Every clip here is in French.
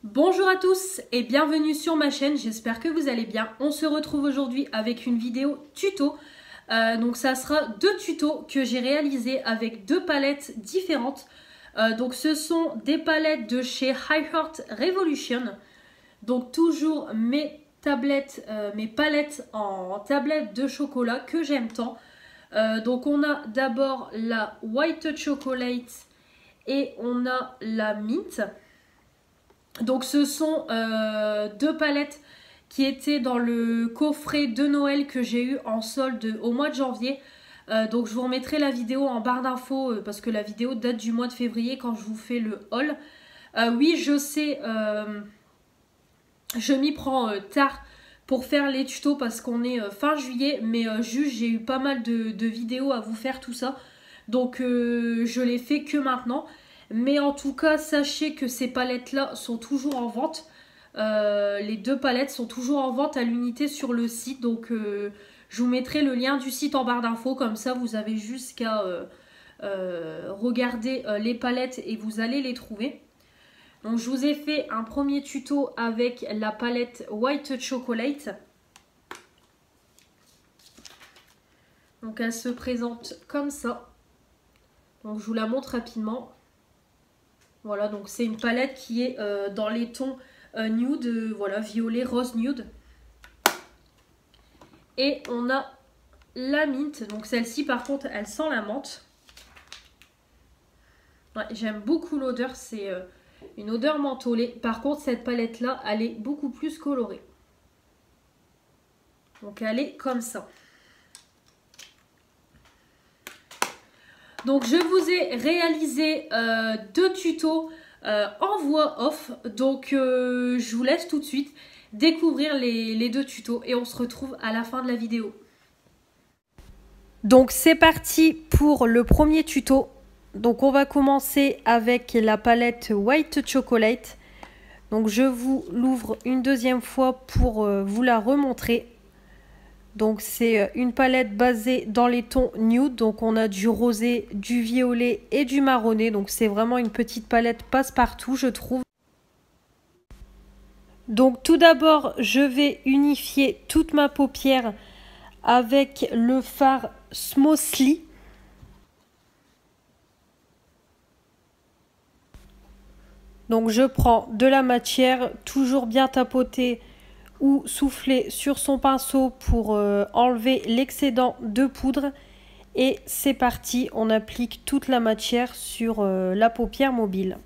Bonjour à tous et bienvenue sur ma chaîne, j'espère que vous allez bien. On se retrouve aujourd'hui avec une vidéo tuto. Donc ça sera deux tutos que j'ai réalisés avec deux palettes différentes. Donc ce sont des palettes de chez iHeart Revolution. Donc toujours mes palettes en tablette de chocolat que j'aime tant. Donc on a d'abord la White Chocolate et on a la Mint. Donc ce sont deux palettes qui étaient dans le coffret de Noël que j'ai eu en solde au mois de janvier. Donc je vous remettrai la vidéo en barre d'infos parce que la vidéo date du mois de février quand je vous fais le haul. Oui, je sais, je m'y prends tard pour faire les tutos parce qu'on est fin juillet. Mais juste j'ai eu pas mal de vidéos à vous faire tout ça. Donc je l'ai fait que maintenant. Mais en tout cas, sachez que ces palettes-là sont toujours en vente. Les deux palettes sont toujours en vente à l'unité sur le site. Donc, je vous mettrai le lien du site en barre d'infos. Comme ça, vous avez juste qu'à regarder les palettes et vous allez les trouver. Donc, je vous ai fait un premier tuto avec la palette White Chocolate. Donc, elle se présente comme ça. Donc, je vous la montre rapidement. Voilà, donc c'est une palette qui est dans les tons nude, voilà, violet, rose nude. Et on a la Mint, donc celle-ci par contre, elle sent la menthe. Ouais, j'aime beaucoup l'odeur, c'est une odeur mentholée. Par contre, cette palette-là, elle est beaucoup plus colorée. Donc elle est comme ça. Donc je vous ai réalisé deux tutos en voix off. Donc je vous laisse tout de suite découvrir les deux tutos et on se retrouve à la fin de la vidéo. Donc c'est parti pour le premier tuto. Donc on va commencer avec la palette White Chocolate. Donc je vous l'ouvre une deuxième fois pour vous la remontrer. Donc c'est une palette basée dans les tons nude, donc on a du rosé, du violet et du marronné. Donc c'est vraiment une petite palette passe-partout je trouve. Donc tout d'abord je vais unifier toute ma paupière avec le fard Smoothly. Donc je prends de la matière, toujours bien tapotée ou souffler sur son pinceau pour enlever l'excédent de poudre. Et c'est parti, on applique toute la matière sur la paupière mobile.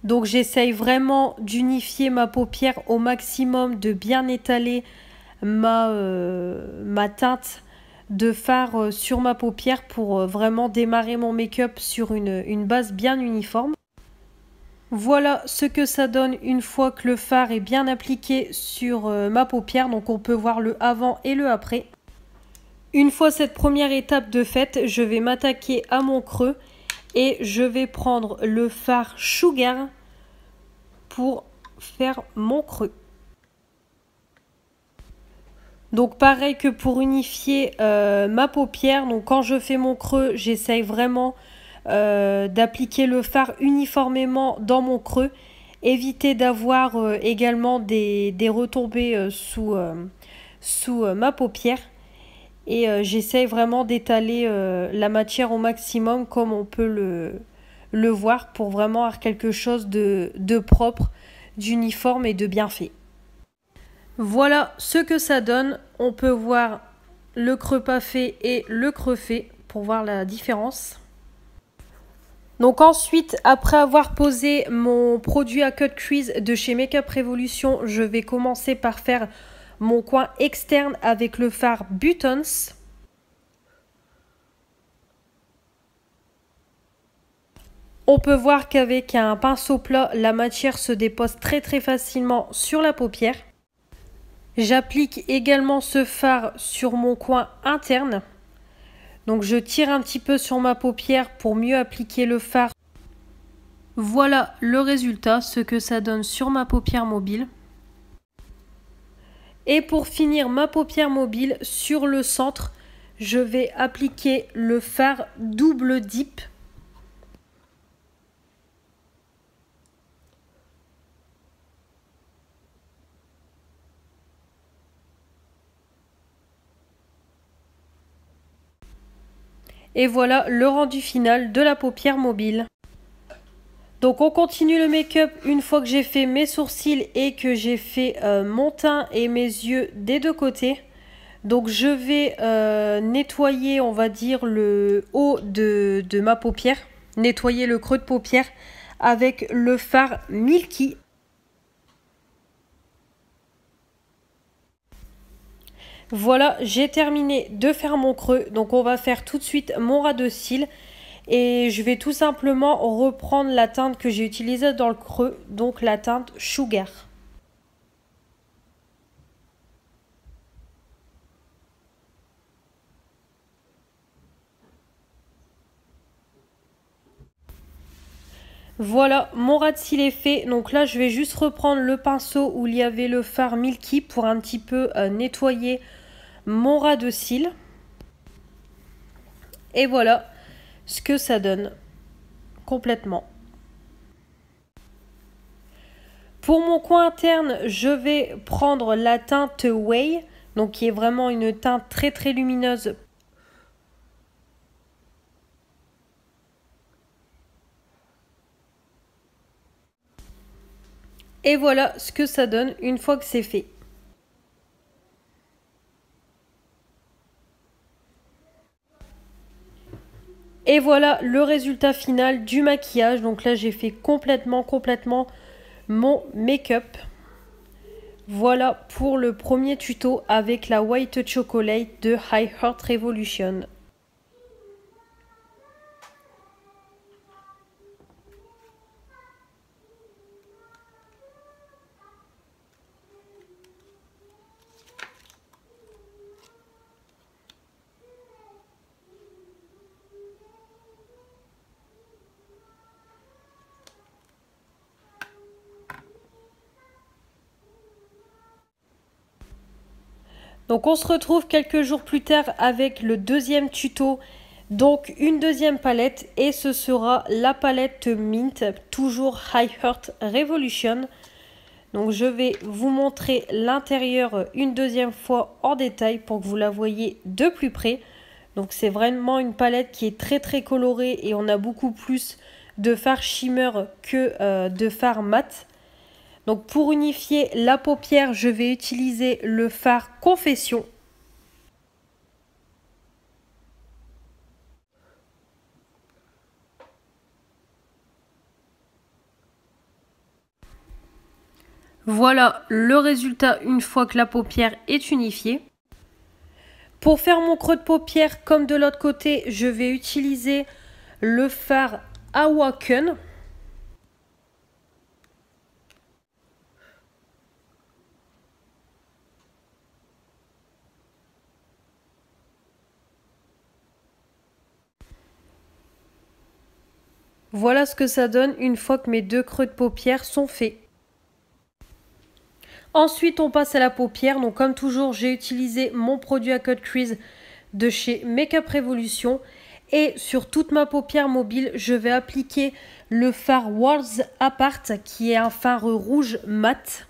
Donc j'essaye vraiment d'unifier ma paupière au maximum, de bien étaler ma teinte de fard sur ma paupière pour vraiment démarrer mon make-up sur une base bien uniforme. Voilà ce que ça donne une fois que le fard est bien appliqué sur ma paupière. Donc on peut voir le avant et le après. Une fois cette première étape de faite, je vais m'attaquer à mon creux et je vais prendre le fard Sugar pour faire mon creux. Donc pareil que pour unifier ma paupière, donc quand je fais mon creux, j'essaye vraiment d'appliquer le fard uniformément dans mon creux, éviter d'avoir également des retombées sous ma paupière et j'essaye vraiment d'étaler la matière au maximum comme on peut le voir pour vraiment avoir quelque chose de propre, d'uniforme et de bien fait. Voilà ce que ça donne, on peut voir le creux pas fait et le creux fait pour voir la différence. Donc ensuite, après avoir posé mon produit à cut crease de chez Makeup Revolution, je vais commencer par faire mon coin externe avec le fard Buttons. On peut voir qu'avec un pinceau plat, la matière se dépose très facilement sur la paupière. J'applique également ce fard sur mon coin interne. Donc je tire un petit peu sur ma paupière pour mieux appliquer le fard. Voilà le résultat, ce que ça donne sur ma paupière mobile. Et pour finir ma paupière mobile, sur le centre, je vais appliquer le fard Double Dip. Et voilà le rendu final de la paupière mobile. Donc on continue le make-up une fois que j'ai fait mes sourcils et que j'ai fait mon teint et mes yeux des deux côtés. Donc je vais nettoyer, on va dire, le haut de ma paupière. Nettoyer le creux de paupière avec le fard Milky. Voilà, j'ai terminé de faire mon creux. Donc on va faire tout de suite mon ras de cils. Et je vais tout simplement reprendre la teinte que j'ai utilisée dans le creux. Donc la teinte Sugar. Voilà, mon ras de cils est fait. Donc là, je vais juste reprendre le pinceau où il y avait le fard Milky pour un petit peu nettoyer mon ras de cils. Et voilà ce que ça donne complètement. Pour mon coin interne, je vais prendre la teinte Way, donc qui est vraiment une teinte très très lumineuse. Et voilà ce que ça donne une fois que c'est fait. Et voilà le résultat final du maquillage. Donc là, j'ai fait complètement mon make-up. Voilà pour le premier tuto avec la White Chocolate de High Heart Revolution. Donc on se retrouve quelques jours plus tard avec le deuxième tuto, donc une deuxième palette et ce sera la palette Mint, toujours High Heart Revolution. Donc je vais vous montrer l'intérieur une deuxième fois en détail pour que vous la voyez de plus près. Donc c'est vraiment une palette qui est très très colorée et on a beaucoup plus de fard shimmer que de fard mat. Donc pour unifier la paupière, je vais utiliser le fard Confession. Voilà le résultat une fois que la paupière est unifiée. Pour faire mon creux de paupière, comme de l'autre côté, je vais utiliser le fard Awaken. Voilà ce que ça donne une fois que mes deux creux de paupière sont faits. Ensuite, on passe à la paupière. Donc comme toujours, j'ai utilisé mon produit à cut crease de chez Makeup Revolution. Et sur toute ma paupière mobile, je vais appliquer le fard Worlds Apart qui est un fard rouge mat.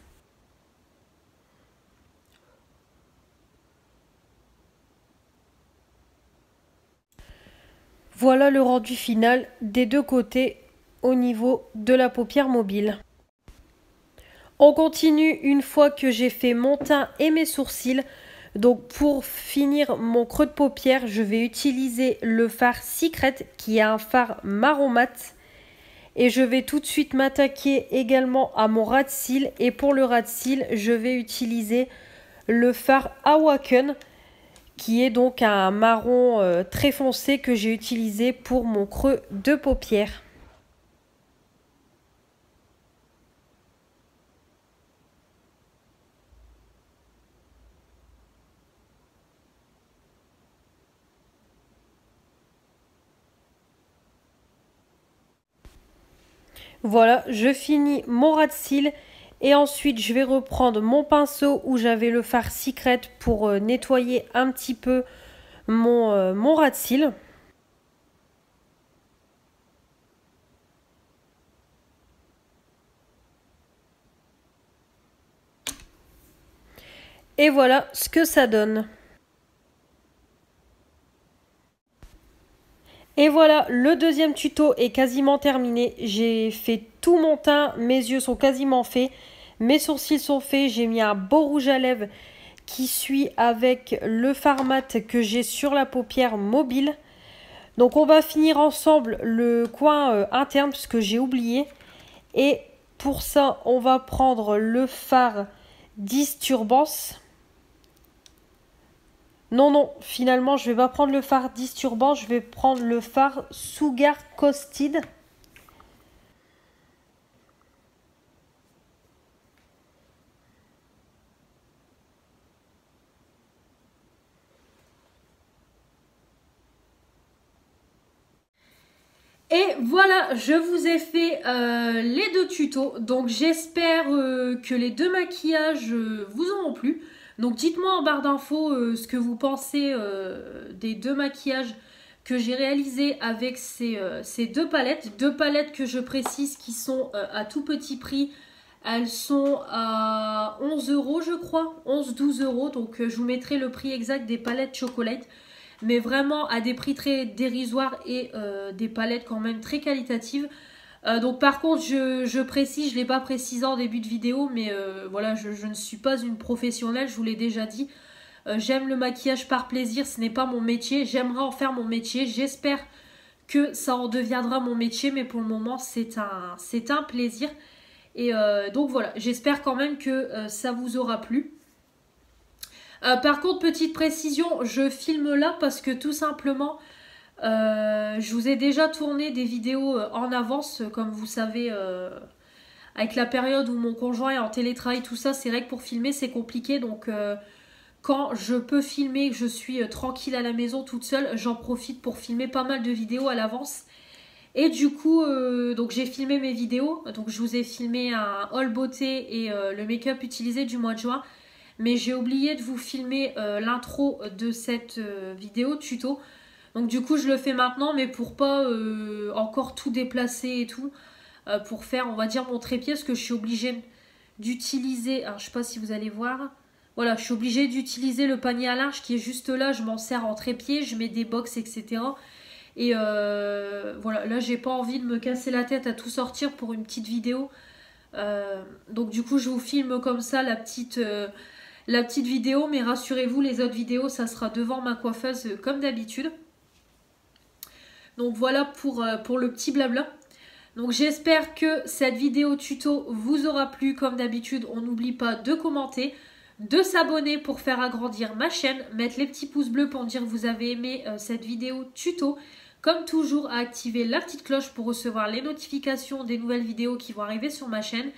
Voilà le rendu final des deux côtés au niveau de la paupière mobile. On continue une fois que j'ai fait mon teint et mes sourcils. Donc pour finir mon creux de paupière, je vais utiliser le fard Secret qui est un fard marron mat. Et je vais tout de suite m'attaquer également à mon ras de cils. Et pour le ras de cils, je vais utiliser le fard Awaken qui est donc un marron très foncé que j'ai utilisé pour mon creux de paupière. Voilà, je finis mon ras de cils et ensuite je vais reprendre mon pinceau où j'avais le fard Secret pour nettoyer un petit peu mon ras de cils. Et voilà ce que ça donne. Et voilà, le deuxième tuto est quasiment terminé. J'ai fait tout mon teint, mes yeux sont quasiment faits, mes sourcils sont faits, j'ai mis un beau rouge à lèvres qui suit avec le fard mat que j'ai sur la paupière mobile. Donc on va finir ensemble le coin interne puisque j'ai oublié. Et pour ça, on va prendre le fard Disturbance. Non, finalement, je vais pas prendre le fard Disturbance, je vais prendre le fard Sugar Coated. Et voilà, je vous ai fait les deux tutos. Donc j'espère que les deux maquillages vous auront plu. Donc dites-moi en barre d'infos ce que vous pensez des deux maquillages que j'ai réalisés avec ces deux palettes. Deux palettes que je précise qui sont à tout petit prix. Elles sont à 11 € je crois, 11-12 €. Donc je vous mettrai le prix exact des palettes chocolate. Mais vraiment à des prix très dérisoires et des palettes quand même très qualitatives. Donc par contre je précise, je ne l'ai pas précisé en début de vidéo, mais voilà, je ne suis pas une professionnelle, je vous l'ai déjà dit. J'aime le maquillage par plaisir, ce n'est pas mon métier, j'aimerais en faire mon métier, j'espère que ça en deviendra mon métier, mais pour le moment c'est un plaisir. Et donc voilà, j'espère quand même que ça vous aura plu. Par contre, petite précision, je filme là parce que tout simplement, je vous ai déjà tourné des vidéos en avance, comme vous savez, avec la période où mon conjoint est en télétravail, tout ça, c'est vrai que pour filmer, c'est compliqué. Donc, quand je peux filmer, que je suis tranquille à la maison toute seule, j'en profite pour filmer pas mal de vidéos à l'avance. Et du coup, donc j'ai filmé mes vidéos. Donc, je vous ai filmé un haul beauté et le make-up utilisé du mois de juin. Mais j'ai oublié de vous filmer l'intro de cette vidéo tuto. Donc du coup je le fais maintenant, mais pour pas encore tout déplacer et tout. Pour faire, on va dire, mon trépied, parce que je suis obligée d'utiliser, alors je sais pas si vous allez voir. Voilà, je suis obligée d'utiliser le panier à linge qui est juste là. Je m'en sers en trépied, je mets des box, etc. Et voilà, là j'ai pas envie de me casser la tête à tout sortir pour une petite vidéo. Donc du coup je vous filme comme ça la petite vidéo, mais rassurez-vous, les autres vidéos, ça sera devant ma coiffeuse comme d'habitude. Donc voilà pour le petit blabla. Donc j'espère que cette vidéo tuto vous aura plu. Comme d'habitude, on n'oublie pas de commenter, de s'abonner pour faire agrandir ma chaîne, mettre les petits pouces bleus pour dire que vous avez aimé cette vidéo tuto. Comme toujours, à activer la petite cloche pour recevoir les notifications des nouvelles vidéos qui vont arriver sur ma chaîne.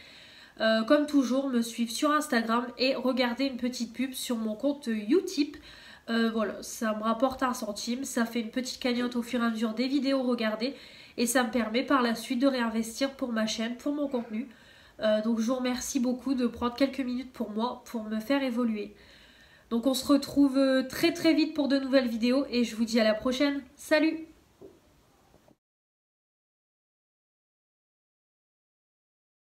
Comme toujours, me suivre sur Instagram et regarder une petite pub sur mon compte Utip. Voilà, ça me rapporte 1 centime, ça fait une petite cagnotte au fur et à mesure des vidéos regardées et ça me permet par la suite de réinvestir pour ma chaîne, pour mon contenu. Donc je vous remercie beaucoup de prendre quelques minutes pour moi, pour me faire évoluer. Donc on se retrouve très très vite pour de nouvelles vidéos et je vous dis à la prochaine. Salut!